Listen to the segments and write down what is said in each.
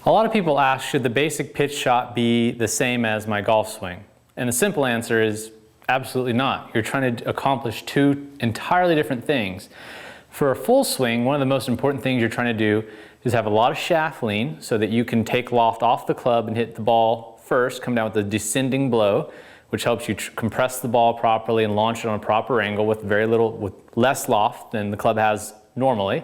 A lot of people ask, should the basic pitch shot be the same as my golf swing? And the simple answer is absolutely not. You're trying to accomplish two entirely different things. For a full swing, one of the most important things you're trying to do is have a lot of shaft lean so that you can take loft off the club and hit the ball first, come down with a descending blow, which helps you compress the ball properly and launch it on a proper angle with less loft than the club has normally.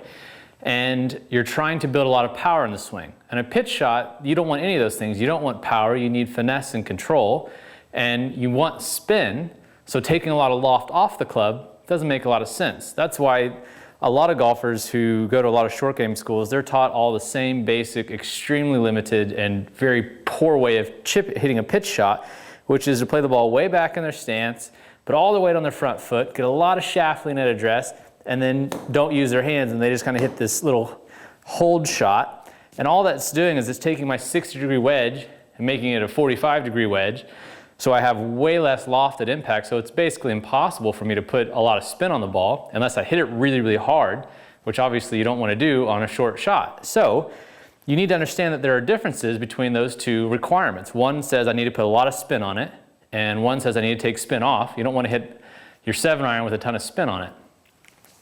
And you're trying to build a lot of power in the swing. And a pitch shot, you don't want any of those things. You don't want power, you need finesse and control, and you want spin. So taking a lot of loft off the club doesn't make a lot of sense. That's why a lot of golfers who go to a lot of short game schools, they're taught all the same basic, extremely limited, and very poor way of hitting a pitch shot, which is to play the ball way back in their stance, put all the weight on their front foot, get a lot of shaft lean at address, and then don't use their hands, and they just kind of hit this little hold shot. And all that's doing is it's taking my 60-degree wedge and making it a 45-degree wedge, so I have way less loft at impact, so it's basically impossible for me to put a lot of spin on the ball unless I hit it really, really hard, which obviously you don't want to do on a short shot. So you need to understand that there are differences between those two requirements. One says I need to put a lot of spin on it, and one says I need to take spin off. You don't want to hit your 7-iron with a ton of spin on it.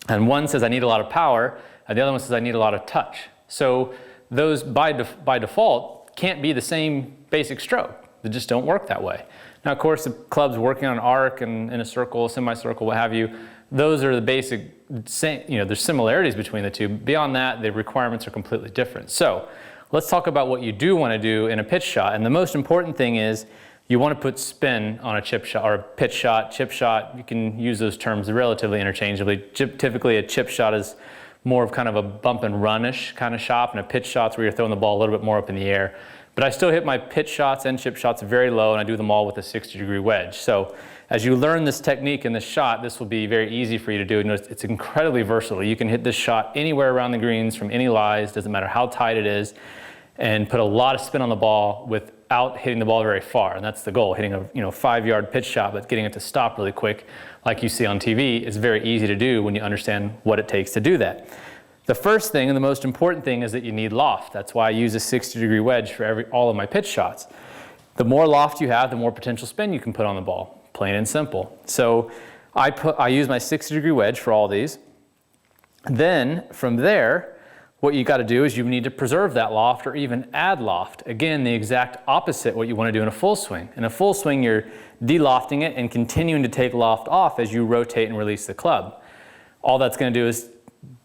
And one says I need a lot of power, and the other one says I need a lot of touch. So those by default can't be the same basic stroke. They just don't work that way. Now, of course, the club's working on an arc and in a circle, semicircle, what have you. Those are the basic, there's similarities between the two. Beyond that, the requirements are completely different. So let's talk about what you do want to do in a pitch shot. And the most important thing is you want to put spin on a chip shot, or a pitch shot, chip shot. You can use those terms relatively interchangeably. Typically, a chip shot is more of kind of a bump and run-ish kind of shot, and a pitch shot's where you're throwing the ball a little bit more up in the air. But I still hit my pitch shots and chip shots very low, and I do them all with a 60-degree wedge. So as you learn this technique in this shot, this will be very easy for you to do. It's incredibly versatile. You can hit this shot anywhere around the greens from any lies, doesn't matter how tight it is, and put a lot of spin on the ball without hitting the ball very far. And that's the goal, hitting a 5-yard pitch shot, but getting it to stop really quick, like you see on TV, is very easy to do when you understand what it takes to do that. The first thing and the most important thing is that you need loft. That's why I use a 60-degree wedge for all of my pitch shots. The more loft you have, the more potential spin you can put on the ball, plain and simple. So I use my 60-degree wedge for all these. Then from there, what you got to do is you need to preserve that loft or even add loft. Again, the exact opposite what you want to do in a full swing. In a full swing, you're de-lofting it and continuing to take loft off as you rotate and release the club. All that's going to do is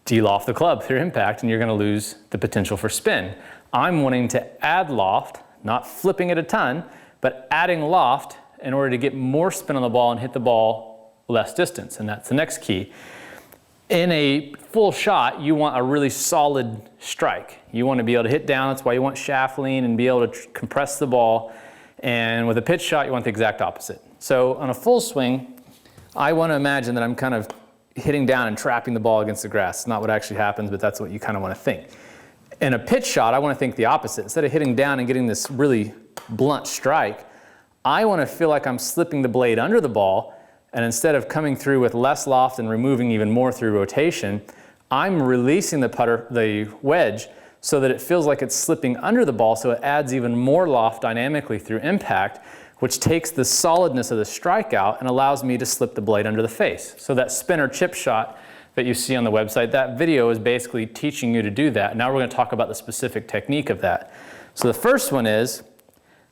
de-loft the club through impact, and you're going to lose the potential for spin. I'm wanting to add loft, not flipping it a ton, but adding loft in order to get more spin on the ball and hit the ball less distance, and that's the next key. In a full shot, you want a really solid strike. You want to be able to hit down, that's why you want shaft lean and be able to compress the ball. And with a pitch shot, you want the exact opposite. So on a full swing, I want to imagine that I'm kind of hitting down and trapping the ball against the grass. It's not what actually happens, but that's what you kind of want to think. In a pitch shot, I want to think the opposite. Instead of hitting down and getting this really blunt strike, I want to feel like I'm slipping the blade under the ball, and instead of coming through with less loft and removing even more through rotation, I'm releasing the wedge so that it feels like it's slipping under the ball, so it adds even more loft dynamically through impact, which takes the solidness of the strike out and allows me to slip the blade under the face. So that spin or chip shot that you see on the website, that video is basically teaching you to do that. Now we're going to talk about the specific technique of that. So the first one is,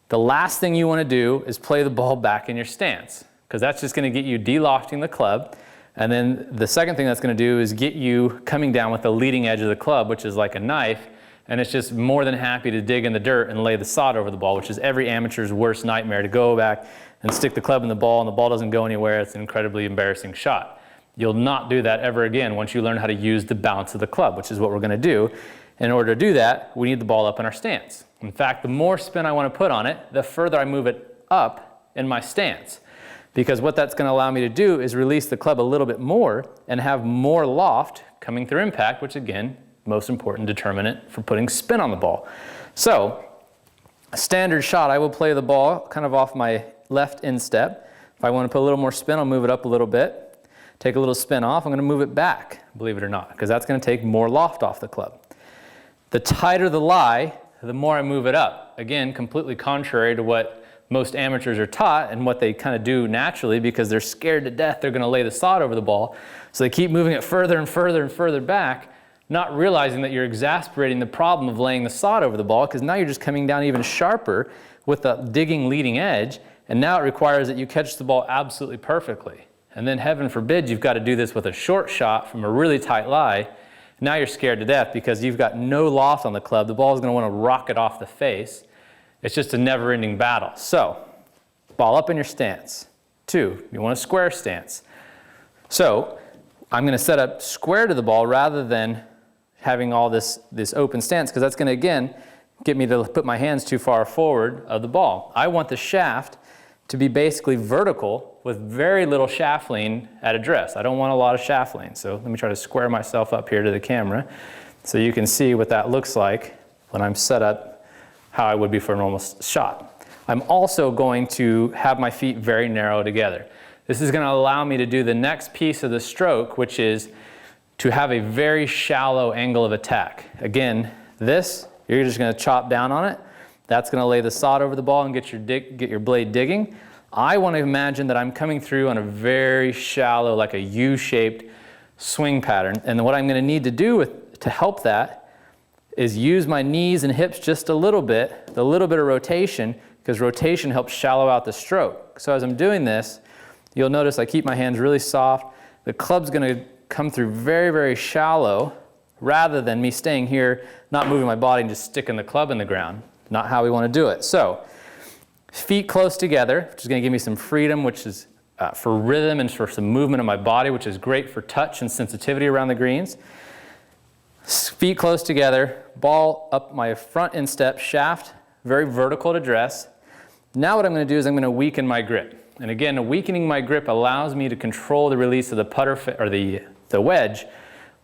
the last thing you want to do is play the ball back in your stance, because that's just going to get you de-lofting the club. And then the second thing that's going to do is get you coming down with the leading edge of the club, which is like a knife, and it's just more than happy to dig in the dirt and lay the sod over the ball, which is every amateur's worst nightmare, to go back and stick the club in the ball and the ball doesn't go anywhere. It's an incredibly embarrassing shot. You'll not do that ever again once you learn how to use the bounce of the club, which is what we're going to do. In order to do that, we need the ball up in our stance. In fact, the more spin I want to put on it, the further I move it up in my stance. Because what that's going to allow me to do is release the club a little bit more and have more loft coming through impact, which again, most important determinant for putting spin on the ball. So, a standard shot, I will play the ball kind of off my left instep. If I want to put a little more spin, I'll move it up a little bit. Take a little spin off, I'm going to move it back, believe it or not, because that's going to take more loft off the club. The tighter the lie, the more I move it up. Again, completely contrary to what most amateurs are taught and what they kind of do naturally, because they're scared to death they're going to lay the sod over the ball. So they keep moving it further and further and further back, not realizing that you're exasperating the problem of laying the sod over the ball, because now you're just coming down even sharper with the digging leading edge, and now it requires that you catch the ball absolutely perfectly. And then heaven forbid you've got to do this with a short shot from a really tight lie. Now you're scared to death because you've got no loft on the club. The ball is going to want to rocket off the face. It's just a never-ending battle. So, ball up in your stance. 2, you want a square stance. So, I'm going to set up square to the ball rather than having all this open stance, because that's going to, again, get me to put my hands too far forward of the ball. I want the shaft to be basically vertical with very little shaft lean at address. I don't want a lot of shaft lean. So let me try to square myself up here to the camera so you can see what that looks like when I'm set up how I would be for a normal shot. I'm also going to have my feet very narrow together. This is going to allow me to do the next piece of the stroke, which is to have a very shallow angle of attack. Again, this, you're just going to chop down on it. That's going to lay the sod over the ball and get your blade digging. I want to imagine that I'm coming through on a very shallow, like a U-shaped swing pattern. And what I'm going to need to do to help that is use my knees and hips just a little bit of rotation, because rotation helps shallow out the stroke. So as I'm doing this, you'll notice I keep my hands really soft. The club's going to come through very, very shallow, rather than me staying here, not moving my body and just sticking the club in the ground. Not how we want to do it. So, feet close together, which is going to give me some freedom, which is for rhythm and for some movement of my body, which is great for touch and sensitivity around the greens. Feet close together, ball up my front instep, shaft very vertical at address. Now what I'm going to do is I'm going to weaken my grip. And again, weakening my grip allows me to control the release of the putter or the wedge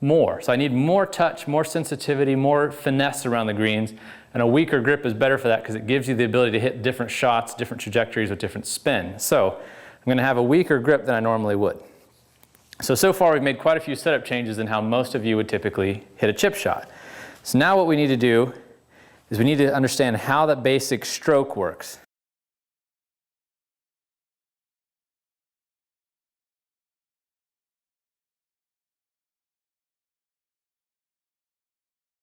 more. So I need more touch, more sensitivity, more finesse around the greens. And a weaker grip is better for that because it gives you the ability to hit different shots, different trajectories with different spin. So I'm going to have a weaker grip than I normally would. So far we've made quite a few setup changes in how most of you would typically hit a chip shot. So now what we need to do is we need to understand how that basic stroke works.